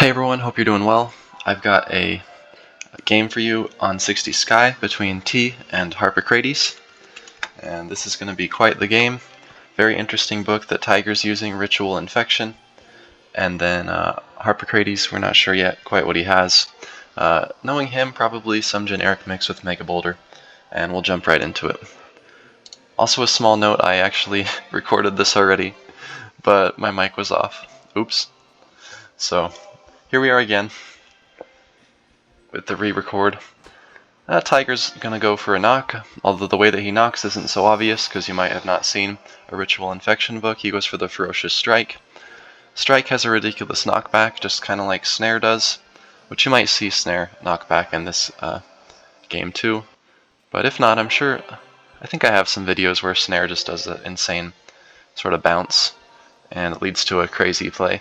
Hey everyone, hope you're doing well. I've got a game for you on 60 Sky between T and Harpocrates, and this is going to be quite the game. Very interesting book that Tiger's using, Ritual Infection, and then Harpocrates, we're not sure yet quite what he has. Knowing him, probably some generic mix with Mega Boulder, and we'll jump right into it. Also a small note, I actually recorded this already, but my mic was off. Oops. So, here we are again with the re-record. Tiger's gonna go for a knock, although the way that he knocks isn't so obvious because you might have not seen a Ritual Infection book. He goes for the Ferocious Strike. Strike has a ridiculous knockback, just kind of like Snare does, which you might see Snare knockback in this game too. But if not, I think I have some videos where Snare just does an insane sort of bounce, and it leads to a crazy play.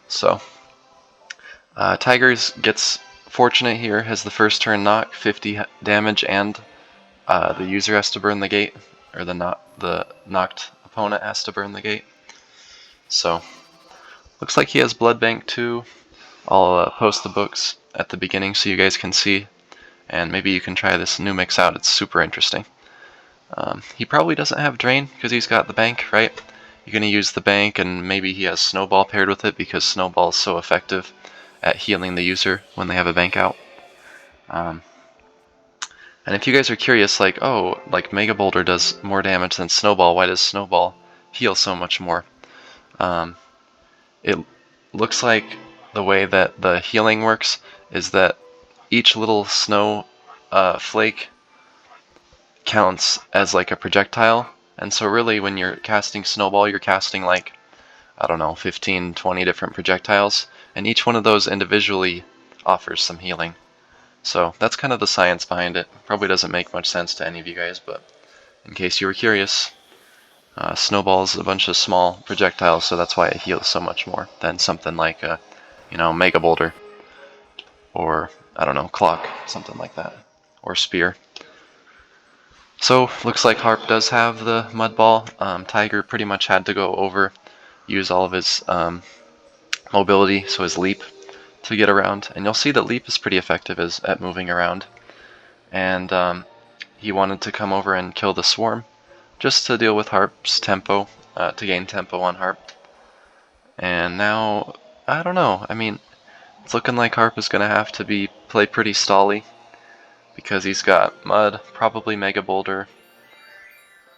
So, Tigers gets fortunate here, has the first turn knock, 50 damage, and the user has to burn the gate, or the knocked opponent has to burn the gate. So, looks like he has Blood Bank too. I'll post the books at the beginning so you guys can see, and maybe you can try this new mix out. It's super interesting. He probably doesn't have Drain because he's got the bank, right? You're going to use the bank, and maybe he has Snowball paired with it because Snowball is so effective at healing the user when they have a bank out. And if you guys are curious, like, oh, like Mega Boulder does more damage than Snowball, why does Snowball heal so much more? It looks like the way that the healing works is that each little snow flake counts as like a projectile, and so really when you're casting Snowball, you're casting like, I don't know, 15, 20 different projectiles, and each one of those individually offers some healing. So that's kind of the science behind it. Probably doesn't make much sense to any of you guys, but in case you were curious, Snowball is a bunch of small projectiles, so that's why it heals so much more than something like a, Mega Boulder, or, I don't know, Clock, something like that, or Spear. So, looks like Harp does have the Mud Ball. Tiger pretty much had to go over, use all of his mobility, so his leap, to get around. And you'll see that leap is pretty effective at moving around. And he wanted to come over and kill the Swarm, just to deal with Harp's tempo, to gain tempo on Harp. And now, I don't know, I mean, it's looking like Harp is going to have to play pretty stally, because he's got Mud, probably Mega Boulder,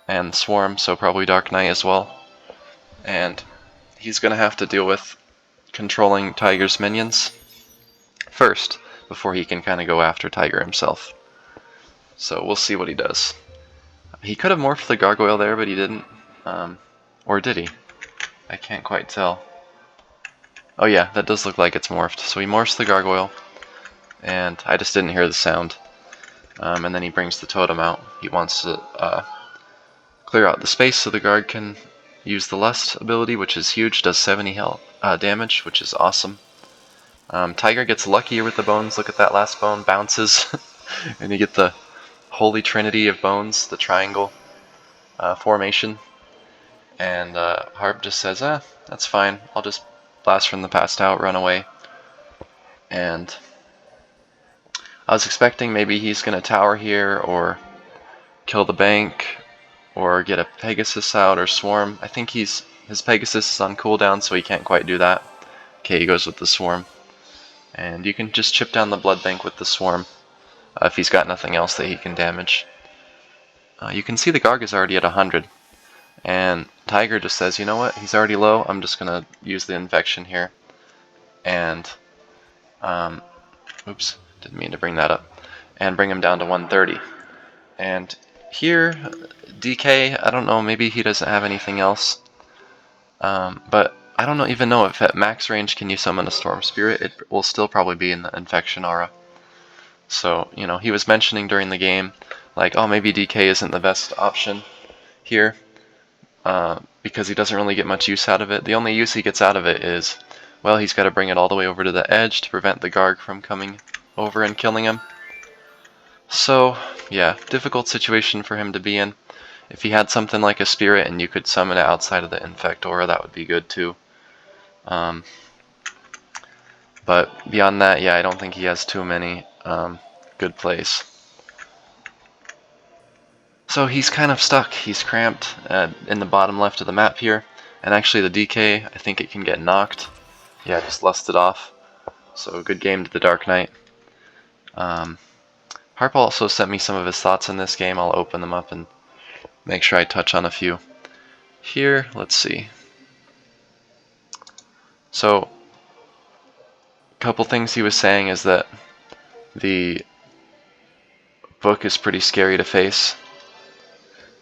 and Swarm, so probably Dark Knight as well. And he's going to have to deal with controlling Tiger's minions first, before he can kind of go after Tiger himself. So we'll see what he does. He could have morphed the Gargoyle there, but he didn't. Or did he? I can't quite tell. Oh yeah, that does look like it's morphed. So he morphs the Gargoyle, and I just didn't hear the sound. And then he brings the totem out. He wants to clear out the space so the guard can use the Lust ability, which is huge, does 70 health, damage, which is awesome. Tiger gets luckier with the bones. Look at that last bone, bounces, and you get the Holy Trinity of bones, the triangle formation. And Harp just says, that's fine, I'll just blast from the past out, run away. And I was expecting maybe he's going to tower here, or kill the bank, or get a Pegasus out, or Swarm. I think his Pegasus is on cooldown, so he can't quite do that. Okay, he goes with the Swarm. And you can just chip down the blood bank with the Swarm, if he's got nothing else that he can damage. You can see the Garg is already at 100. And Tiger just says, you know what, he's already low, I'm just going to use the infection here. And, oops, didn't mean to bring that up. And bring him down to 130. And here, DK, I don't know, maybe he doesn't have anything else. But I don't even know if at max range can you summon a Storm Spirit. It will still probably be in the infection aura. So, he was mentioning during the game, like, oh, maybe DK isn't the best option here, because he doesn't really get much use out of it. The only use he gets out of it is, well, he's got to bring it all the way over to the edge to prevent the Garg from coming over and killing him. So, yeah, difficult situation for him to be in. If he had something like a Spirit and you could summon it outside of the Infect Aura, that would be good too. But beyond that, yeah, I don't think he has too many good plays. So he's kind of stuck. He's cramped in the bottom left of the map here. And actually the DK, I think it can get knocked. Yeah, just lusted off. So good game to the Dark Knight. Harp also sent me some of his thoughts on this game. I'll open them up and make sure I touch on a few. Here, let's see. So, a couple things he was saying is that the book is pretty scary to face,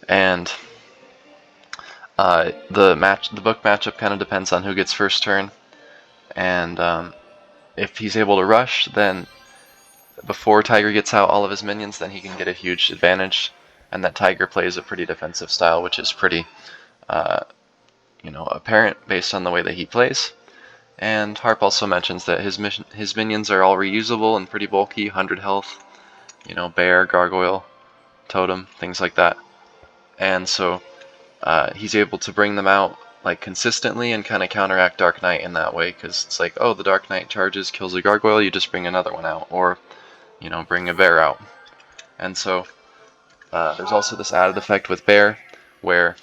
and the book matchup kind of depends on who gets first turn, and if he's able to rush, then before Tiger gets out all of his minions, then he can get a huge advantage, and that Tiger plays a pretty defensive style, which is pretty, apparent based on the way that he plays. And Harp also mentions that his minions are all reusable and pretty bulky, 100 health, bear, gargoyle, totem, things like that. And so he's able to bring them out like consistently and kind of counteract Dark Knight in that way, because it's like, oh, the Dark Knight charges, kills a gargoyle, you just bring another one out, or bring a bear out. And so there's also this added effect with bear where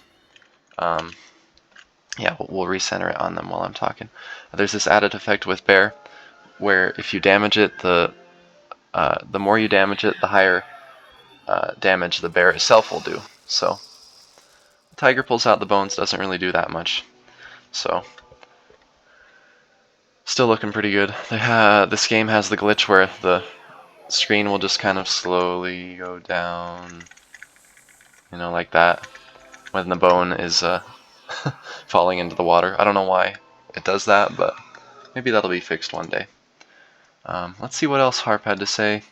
we'll recenter it on them while I'm talking. There's this added effect with bear where if you damage it, the more you damage it, the higher damage the bear itself will do. So Tiger pulls out the bones, doesn't really do that much. So still looking pretty good. This game has the glitch where the screen will just kind of slowly go down, like that, when the bone is falling into the water. I don't know why it does that, but maybe that'll be fixed one day. Let's see what else Harp had to say.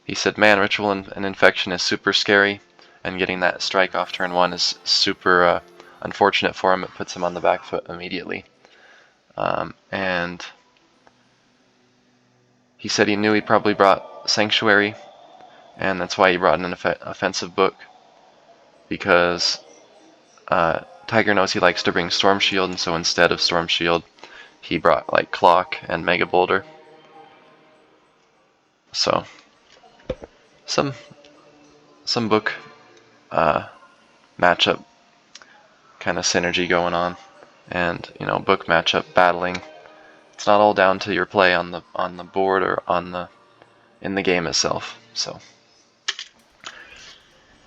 He said, man, Ritual and Infection is super scary, and getting that strike off turn 1 is super unfortunate for him. It puts him on the back foot immediately. And he said he knew he probably brought Sanctuary, and that's why he brought an offensive book, because Tiger knows he likes to bring Storm Shield, and so instead of Storm Shield, he brought like Clock and Mega Boulder. So some book matchup kind of synergy going on, and book matchup battling. It's not all down to your play on the board or in the game itself. So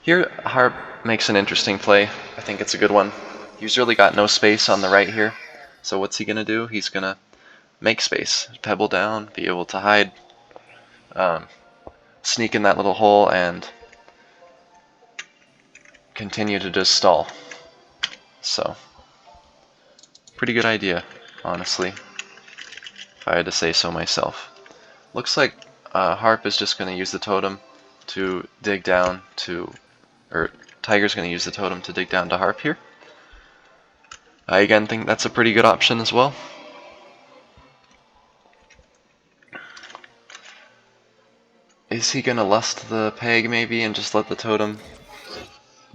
here Harp makes an interesting play. I think it's a good one. He's really got no space on the right here. So what's he gonna do? He's gonna make space, pebble down, be able to hide, sneak in that little hole, and continue to just stall. So pretty good idea, honestly, if I had to say so myself. Looks like Harp is just going to use the totem to dig down to, or Tiger's going to use the totem to dig down to Harp here. I again think that's a pretty good option as well. Is he going to lust the peg maybe and just let the totem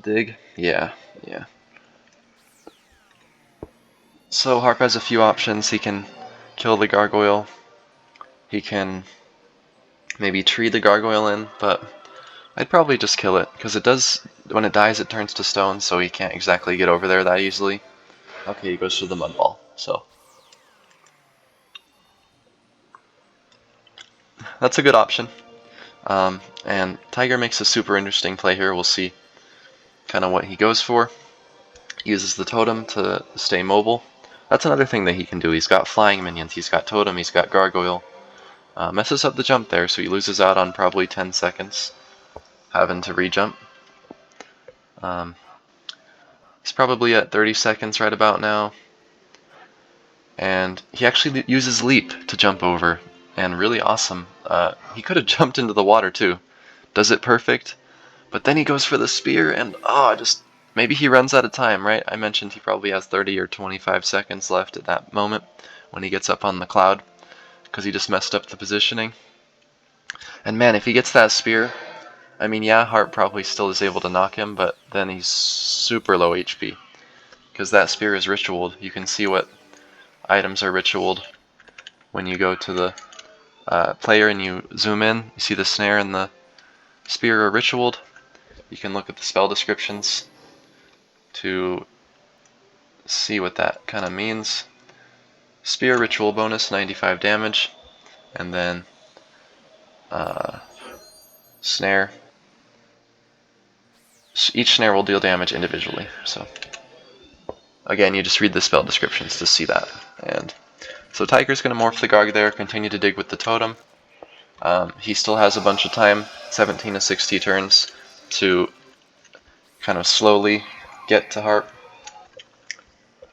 dig? Yeah. So Harp has a few options. He can kill the gargoyle. He can maybe tree the gargoyle in, but I'd probably just kill it, because it does, when it dies, it turns to stone, so he can't exactly get over there that easily. Okay, he goes to the mud ball, so that's a good option. And Tiger makes a super interesting play here. We'll see kind of what he goes for. He uses the totem to stay mobile. That's another thing that he can do. He's got flying minions, he's got totem, he's got gargoyle. Messes up the jump there, so he loses out on probably 10 seconds having to re-jump. He's probably at 30 seconds right about now. And he actually uses leap to jump over, and really awesome. He could have jumped into the water too. Does it perfect, but then he goes for the spear, and maybe he runs out of time, right? I mentioned he probably has 30 or 25 seconds left at that moment when he gets up on the cloud, because he just messed up the positioning. And man, if he gets that spear, I mean, yeah, Harp probably still is able to knock him, but then he's super low HP, because that spear is ritualed. You can see what items are ritualed. when you go to the player and you zoom in, you see the snare and the spear are ritualed. You can look at the spell descriptions to see what that kind of means. Spear ritual bonus, 95 damage, and then snare. Each snare will deal damage individually. So again, you just read the spell descriptions to see that. And so Tiger's going to morph the Garg there, continue to dig with the totem. He still has a bunch of time, 17 to 60 turns, to kind of slowly get to Harp.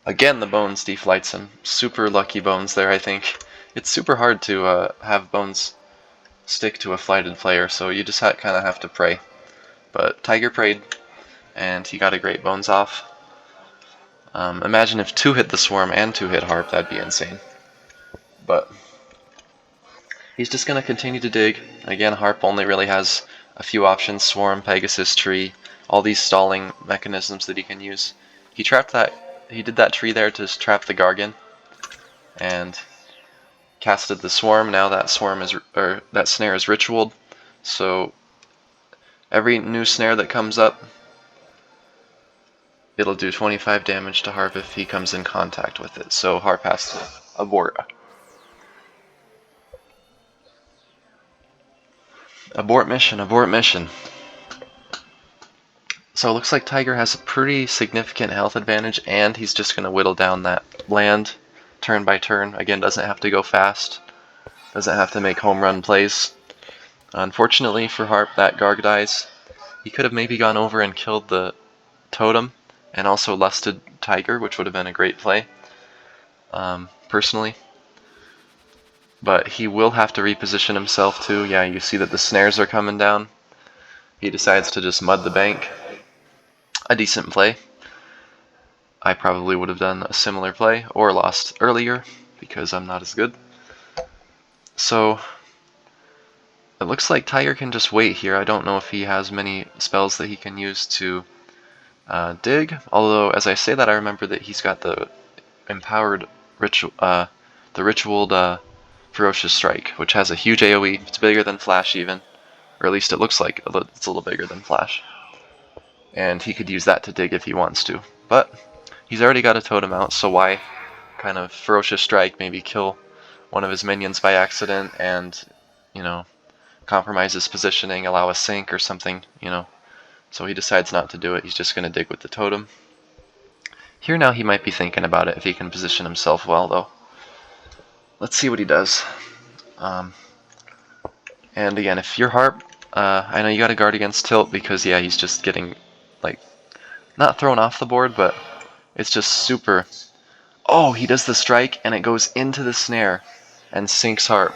Again, the Bones deflights him. Super lucky Bones there, I think. It's super hard to have Bones stick to a flighted player, so you just kind of have to pray. But Tiger prayed, and he got a great Bones off. Imagine if 2 hit the Swarm and 2 hit Harp, that'd be insane. But he's just going to continue to dig. Again, Harp only really has a few options: Swarm, Pegasus, Tree, all these stalling mechanisms that he can use. He did that tree there to trap the Gargan, and casted the Swarm. Now that that snare is ritualed, so every new snare that comes up, it'll do 25 damage to Harp if he comes in contact with it. So Harp has to abort. Abort mission, abort mission. So it looks like Tiger has a pretty significant health advantage, and he's just going to whittle down that land turn by turn. Again, doesn't have to go fast, doesn't have to make home run plays. Unfortunately for Harp, that Garg dies. He could have maybe gone over and killed the totem and also lusted Tiger, which would have been a great play, personally. But he will have to reposition himself too. Yeah, you see that the snares are coming down. He decides to just mud the bank. A decent play. I probably would have done a similar play or lost earlier because I'm not as good. So it looks like Tiger can just wait here. I don't know if he has many spells that he can use to dig. Although, as I say that, I remember that he's got the empowered the ritualed Ferocious Strike, which has a huge AoE. It's bigger than Flash even, or at least it looks like it's a little bigger than Flash. And he could use that to dig if he wants to. But he's already got a totem out, so why kind of Ferocious Strike, maybe kill one of his minions by accident and, you know, compromise his positioning, allow a sync or something, you know. So he decides not to do it. He's just going to dig with the totem. Here now he might be thinking about it if he can position himself well, though. Let's see what he does. And again, if you're Harp, I know you got to guard against tilt because, yeah, he's just getting, like, not thrown off the board, but it's just super. Oh, he does the strike, and it goes into the snare and sinks Harp.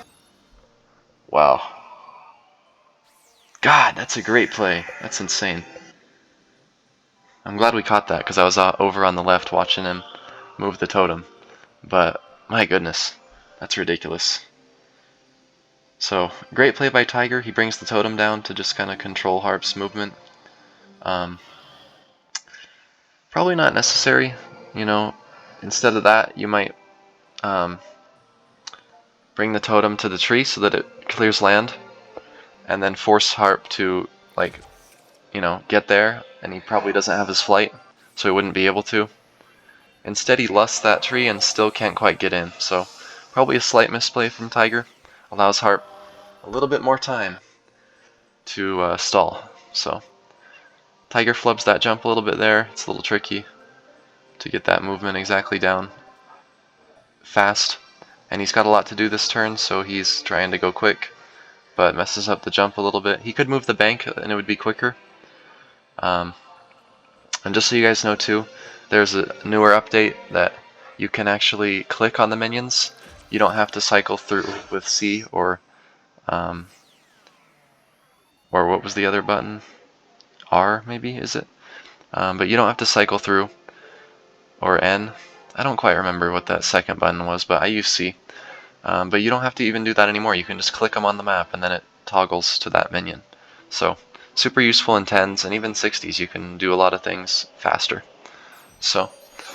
Wow. God, that's a great play. That's insane. I'm glad we caught that because I was over on the left watching him move the totem. But, my goodness, that's ridiculous. So, great play by Tiger. He brings the totem down to just kind of control Harp's movement. Probably not necessary, you know. Instead of that, you might bring the totem to the tree so that it clears land, and then force Harp to, like, you know, get there, and he probably doesn't have his flight, so he wouldn't be able to. Instead, he lusts that tree and still can't quite get in, so probably a slight misplay from Tiger. Allows Harp a little bit more time to stall. So Tiger flubs that jump a little bit there. It's a little tricky to get that movement exactly down fast. And he's got a lot to do this turn, so he's trying to go quick, but messes up the jump a little bit. He could move the bank and it would be quicker. And just so you guys know too, there's a newer update that you can actually click on the minions. You don't have to cycle through with C or what was the other button? R maybe, is it? But you don't have to cycle through, or N. I don't quite remember what that second button was, but I use C. But you don't have to even do that anymore. You can just click them on the map and then it toggles to that minion. So super useful in 10s and even 60s. You can do a lot of things faster. So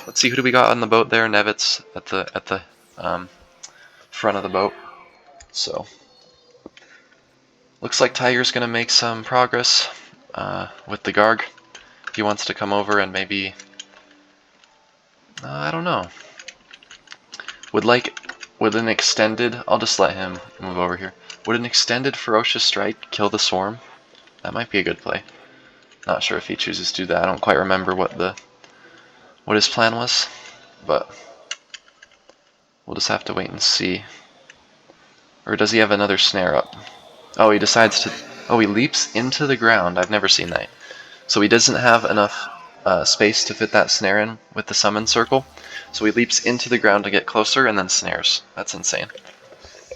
let's see, who do we got on the boat there? Nevitz at the front of the boat. So looks like Tiger's gonna make some progress with the Garg. He wants to come over and maybe I don't know. Would an extended, I'll just let him move over here. Would an extended Ferocious Strike kill the Swarm? That might be a good play. Not sure if he chooses to do that. I don't quite remember what his plan was, but we'll just have to wait and see. Or does he have another snare up? Oh, he decides to. Oh, he leaps into the ground. I've never seen that. So he doesn't have enough space to fit that snare in with the summon circle. So he leaps into the ground to get closer and then snares. That's insane.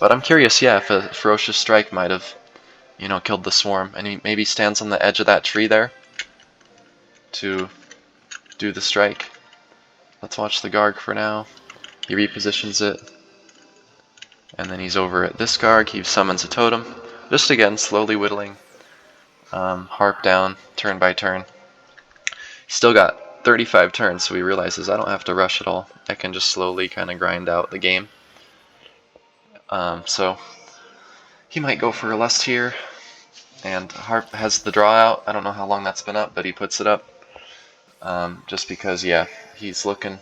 But I'm curious, yeah, if a Ferocious Strike might have, killed the Swarm. And he maybe stands on the edge of that tree there to do the strike. Let's watch the Garg for now. He repositions it. And then he's over at this Garg. He summons a totem. Just again, slowly whittling Harp down, turn by turn. He's still got 35 turns, so he realizes I don't have to rush at all. I can just slowly kind of grind out the game. So he might go for a Lust here. And Harp has the draw out. I don't know how long that's been up, but he puts it up. Just because, yeah, he's looking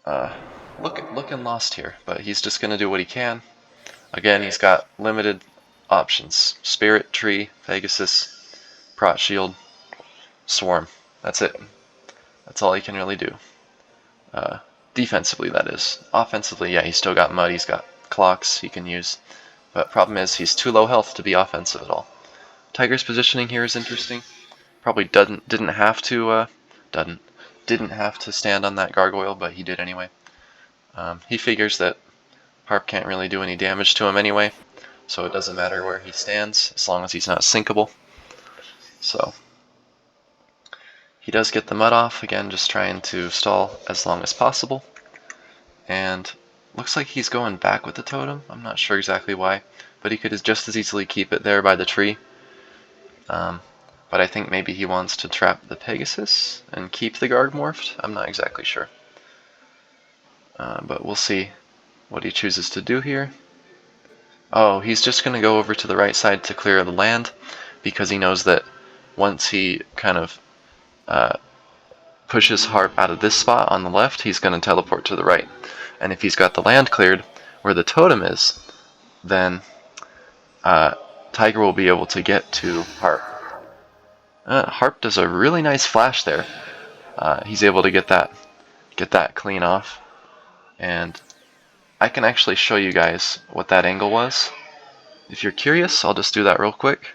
lost here. But he's just going to do what he can. Again, he's got limited options. Spirit, Tree, Pegasus, Prot Shield, Swarm. That's it. That's all he can really do. Defensively, that is. Offensively, yeah, he's still got Mud, he's got Clocks he can use. But problem is, he's too low health to be offensive at all. Tiger's positioning here is interesting. Probably didn't have to stand on that gargoyle, but he did anyway. He figures that Harp can't really do any damage to him anyway, so it doesn't matter where he stands as long as he's not sinkable. So he does get the Mud off, again just trying to stall as long as possible. And looks like he's going back with the totem. I'm not sure exactly why, but he could just as easily keep it there by the tree. But I think maybe he wants to trap the Pegasus and keep the Garg morphed. I'm not exactly sure. But we'll see what he chooses to do here. Oh, he's just going to go over to the right side to clear the land, because he knows that once he kind of pushes Harp out of this spot on the left, he's going to teleport to the right. And if he's got the land cleared where the totem is, then Tiger will be able to get to Harp. Harp does a really nice flash there. He's able to get that clean off. And I can actually show you guys what that angle was. If you're curious, I'll just do that real quick.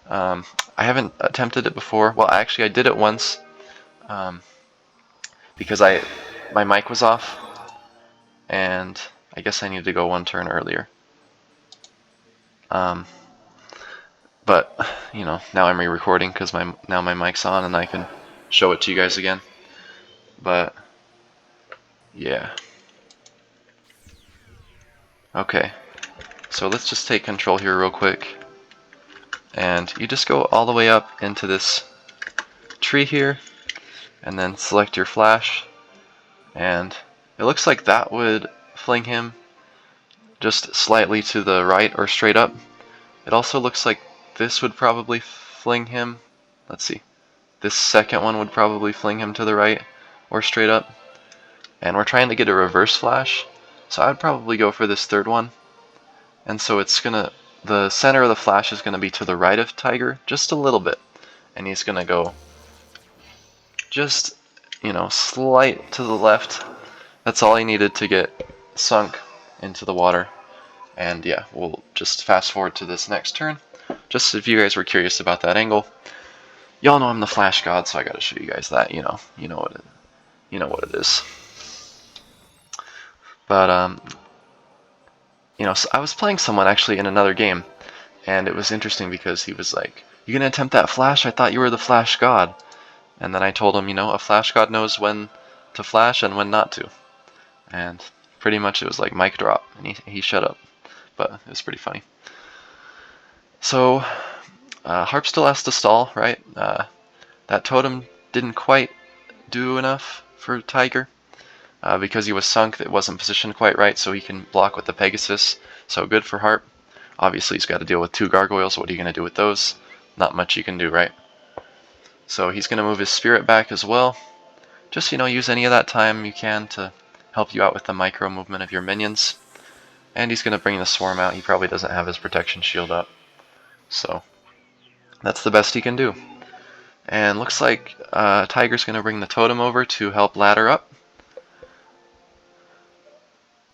I haven't attempted it before. Well, actually I did it once because my mic was off, and I guess I needed to go one turn earlier. But now I'm re-recording because now my mic's on and I can show it to you guys again. But yeah. Okay, so let's just take control here real quick. And you just go all the way up into this tree here, and then select your flash. And it looks like that would fling him just slightly to the right or straight up. It also looks like this would probably fling him. Let's see. This second one would probably fling him to the right or straight up. And we're trying to get a reverse flash, so I'd probably go for this third one. And so the center of the flash is gonna be to the right of Tiger, just a little bit. And he's gonna go just, slight to the left. That's all he needed to get sunk into the water. And yeah, we'll just fast forward to this next turn. Just if you guys were curious about that angle. Y'all know I'm the Flash God, so I gotta show you guys that, you know what it is. But so I was playing someone actually in another game, and it was interesting because he was like, "You gonna attempt that flash? I thought you were the Flash God." And then I told him, a Flash God knows when to flash and when not to. And pretty much it was like mic drop, and he shut up. But it was pretty funny. So Harp still has to stall, right? That totem didn't quite do enough for Tiger. Because he was sunk, it wasn't positioned quite right, so he can block with the Pegasus. So good for Harp. Obviously, he's got to deal with 2 gargoyles. What are you going to do with those? Not much you can do, right? So he's going to move his spirit back as well. Just, use any of that time you can to help you out with the micro movement of your minions. And he's going to bring the swarm out. He probably doesn't have his protection shield up. So that's the best he can do. And looks like Tiger's going to bring the totem over to help ladder up.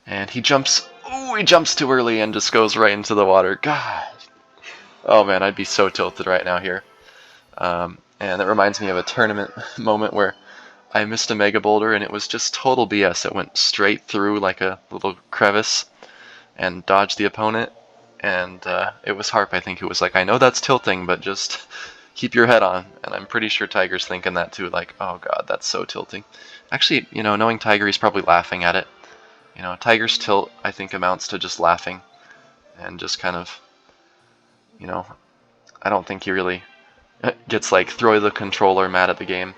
And he jumps. Oh, he jumps too early and just goes right into the water. God. Oh man, I'd be so tilted right now here. And that reminds me of a tournament moment where I missed a Mega Boulder and it was just total BS. It went straight through like a little crevice and dodged the opponent. And it was Harp, I think, who was like, I know that's tilting, but just keep your head on. And I'm pretty sure Tiger's thinking that too, like, oh god, that's so tilting. Actually, knowing Tiger, he's probably laughing at it. Tiger's tilt, I think, amounts to just laughing and just kind of, I don't think he really gets like throw the controller mad at the game,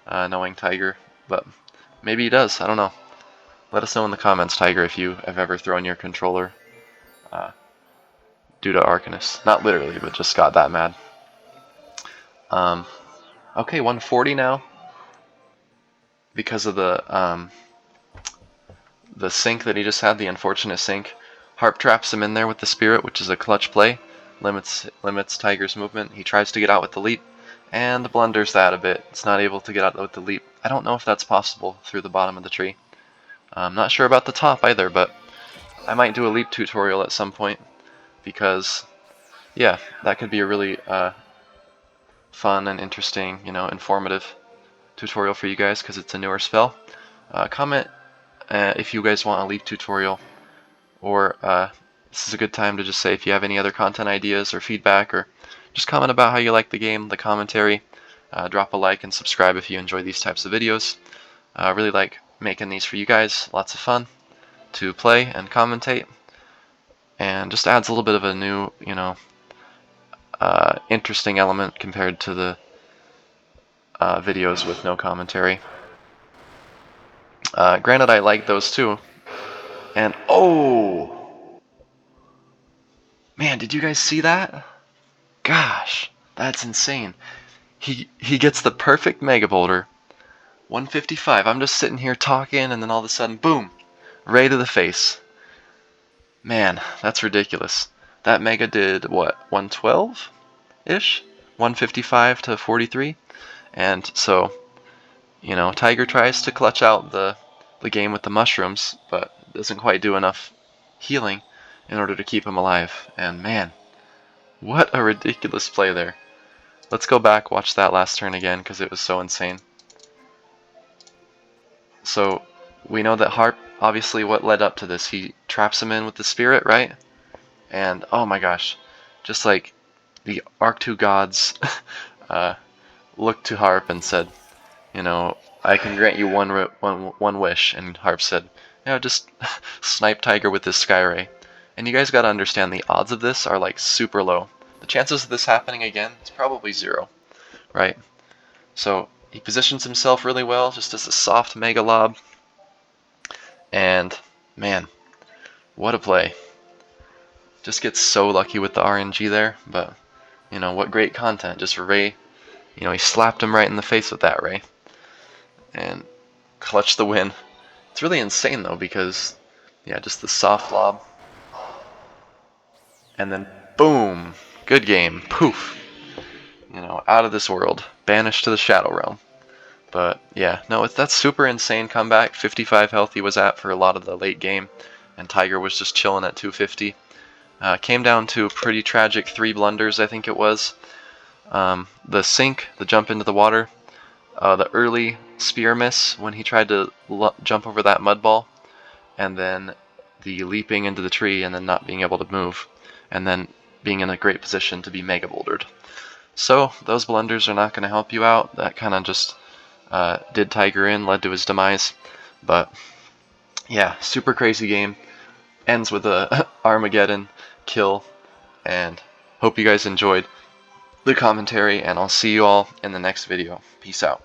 knowing Tiger, but maybe he does. I don't know. Let us know in the comments, Tiger, if you have ever thrown your controller due to Arcanists. Not literally, but just got that mad. Okay, 140 now because of the sink that he just had, the unfortunate sink. Harp traps him in there with the spirit, which is a clutch play. Limits Tiger's movement. He tries to get out with the leap, and blunders that a bit. It's not able to get out with the leap. I don't know if that's possible through the bottom of the tree. I'm not sure about the top either, but I might do a leap tutorial at some point, because, yeah, that could be a really fun and interesting, informative tutorial for you guys, because it's a newer spell. Comment if you guys want a leap tutorial, or this is a good time to just say if you have any other content ideas or feedback, or just comment about how you like the game, the commentary. Drop a like and subscribe if you enjoy these types of videos. I really like making these for you guys. Lots of fun to play and commentate, and just adds a little bit of a new, interesting element compared to the videos with no commentary. Granted, I like those too. And oh! Man, did you guys see that? Gosh, that's insane. He gets the perfect Mega Boulder. 155. I'm just sitting here talking, and then all of a sudden, boom! Right to the face. Man, that's ridiculous. That Mega did, what, 112-ish? 155 to 43? And so, Tiger tries to clutch out the game with the mushrooms, but doesn't quite do enough healing in order to keep him alive. And man, what a ridiculous play there. Let's go back, watch that last turn again, because it was so insane. So we know that Harp, obviously what led up to this, he traps him in with the spirit, right? And oh my gosh, just like the Arc 2 gods looked to Harp and said, I can grant you one wish. And Harp said, just snipe Tiger with this Sky Ray. And you guys gotta understand, the odds of this are like super low. The chances of this happening again is probably 0, right? So he positions himself really well, just as a soft Mega Lob. And man, what a play. Just gets so lucky with the RNG there, but what great content. Just Ray, he slapped him right in the face with that Ray. And clutched the win. It's really insane though, because just the soft lob. And then boom, good game, poof, out of this world, banished to the Shadow Realm. But yeah, no, that's super insane comeback. 55 health he was at for a lot of the late game, and Tiger was just chilling at 250. Came down to pretty tragic 3 blunders, I think it was. The sink, the jump into the water, the early spear miss when he tried to jump over that mud ball, and then the leaping into the tree and then not being able to move, and then being in a great position to be Mega Bouldered. So those blunders are not going to help you out. That kind of just did Tiger in, led to his demise. But yeah, super crazy game. Ends with a Armageddon kill, and hope you guys enjoyed the commentary, and I'll see you all in the next video. Peace out.